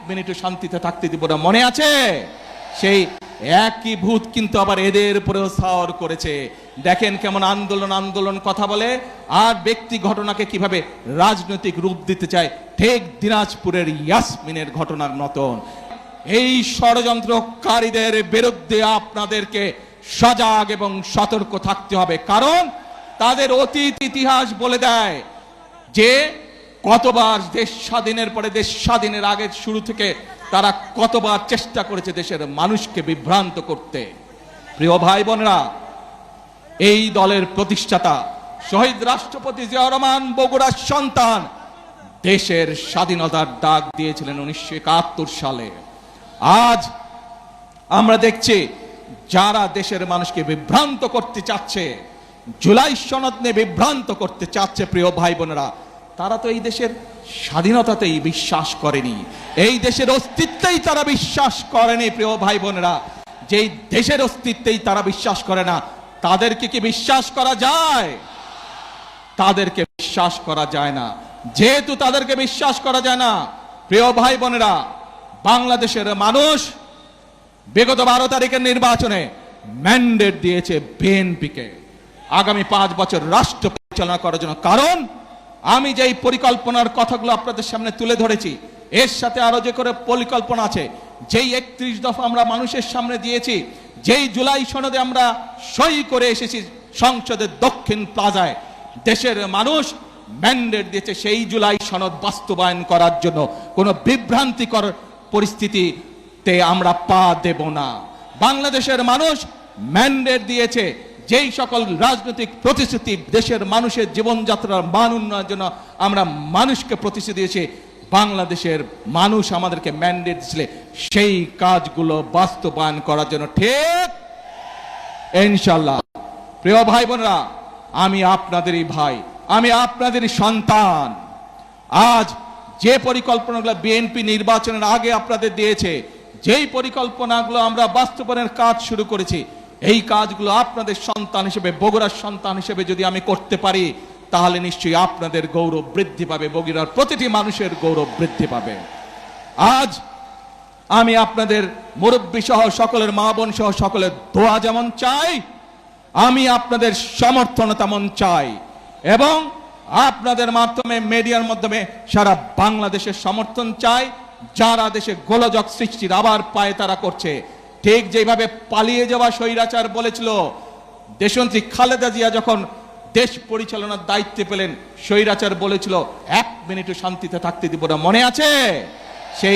মিনিটও শান্তিতে থাকতে দিব না, মনে আছে? সেই একই ভূত কিন্তু আবার এদের উপরেও সাওয়ার করেছে। দেখেন কেমন আন্দোলন আন্দোলন কথা বলে, আর ব্যক্তি ঘটনাকে কিভাবে রাজনৈতিক রূপ দিতে চায়, ঠিক দিনাজপুরের ইয়াসমিনের ঘটনার মতন। এই ষড়যন্ত্রকারীদের বিরুদ্ধে আপনাদেরকে সজাগ এবং সতর্ক থাকতে হবে, কারণ তাদের অতীত ইতিহাস বলে দেয় যে কতবার দেশ স্বাধীনের পরে, দেশ স্বাধীনের আগের শুরু থেকে তারা কতবার চেষ্টা করেছে দেশের মানুষকে বিভ্রান্ত করতে। প্রিয় ভাই বোনেরা, এই দলের প্রতিষ্ঠাতা শহীদ রাষ্ট্রপতি জিয়াউর রহমান বগুড়ার সন্তান দেশের স্বাধীনতার ডাক দিয়েছিলেন 1971 সালে। আজ আমরা দেখছি যারা দেশের মানুষকে বিভ্রান্ত করতে চাচ্ছে, জুলাই সনদ নিয়ে বিভ্রান্ত করতে চাচ্ছে, প্রিয় ভাই বোনেরা, তারা তো এই দেশের স্বাধীনতাতেই বিশ্বাস করেনি, এই দেশের অস্তিত্বেই তারা বিশ্বাস করেনি। প্রিয় ভাই বোনেরা, যেই দেশের অস্তিত্বেই তারা বিশ্বাস করে না, তাদেরকে কি বিশ্বাস করা যায়? তাদেরকে বিশ্বাস করা যায় না। যেহেতু তাদেরকে বিশ্বাস করা যায় না, প্রিয় ভাই বোনেরা, বাংলাদেশের মানুষ বিগত 12 তারিখের নির্বাচনে ম্যান্ডেট দিয়েছে বিএনপিকে আগামী 5 বছর রাষ্ট্র পরিচালনা করার জন্য। কারণ আমি যেই পরিকল্পনার কথাগুলো আপনাদের সামনে তুলে ধরেছি, এর সাথে আরো যে করে পরিকল্পনা আছে, যেই 31 দফা আমরা মানুষের সামনে দিয়েছি, যেই জুলাই সনদে আমরা সই করে এসেছি সংসদের দক্ষিণ প্লাজায়, দেশের মানুষ ম্যান্ডেট দিয়েছে সেই জুলাই সনদ বাস্তবায়ন করার জন্য। কোনো বিভ্রান্তিকর পরিস্থিতিতে আমরা পা দেব না। বাংলাদেশের মানুষ ম্যান্ডেট দিয়েছে যেই সকল রাজনৈতিক প্রতিশ্রুতি দেশের মানুষের জীবনযাত্রার মান উন্নয়নের জন্য আমরা মানুষকে প্রতিশ্রুতি দিয়েছি, বাংলাদেশের মানুষ আমাদেরকে ম্যান্ডেট দিয়েছিল সেই কাজগুলো বাস্তবায়ন করার জন্য। ঠিক ইনশাআল্লাহ। প্রিয় ভাই বোনেরা, আমি আপনাদেরই ভাই, আমি আপনাদেরই সন্তান। আজ যে পরিকল্পনাগুলো বিএনপি নির্বাচনের আগে আপনাদের দিয়েছে, যেই পরিকল্পনাগুলো আমরা বাস্তবায়নের কাজ শুরু করেছি, এই কাজগুলো আপনাদের সন্তান হিসেবে, বগুড়ার সন্তান হিসেবে যদি আমি করতে পারি, তাহলে নিশ্চয়ই আপনাদের গৌরব বৃদ্ধি পাবে, বগুড়ার প্রতিটি মানুষের গৌরব বৃদ্ধি পাবে। আজ আমি আপনাদের মুরব্বী সহ সকলের, মা বোন সহ সকলের দোয়া যেমন চাই, আমি আপনাদের সমর্থন তেমন চাই, এবং আপনাদের মাধ্যমে, মিডিয়ার মাধ্যমে সারা বাংলাদেশের সমর্থন চাই। যারা দেশে গোলযোগ সৃষ্টির আবার পায়ে তারা করছে, ঠিক যেভাবে পালিয়ে যাওয়া স্বৈরাচার বলেছিল, দেশনেত্রী খালেদা জিয়া যখন দেশ পরিচালনার দায়িত্বে পেলেন, স্বৈরাচার বলেছিল 1 মিনিটও শান্তিতে থাকতে দিব না, মনে আছে? সেই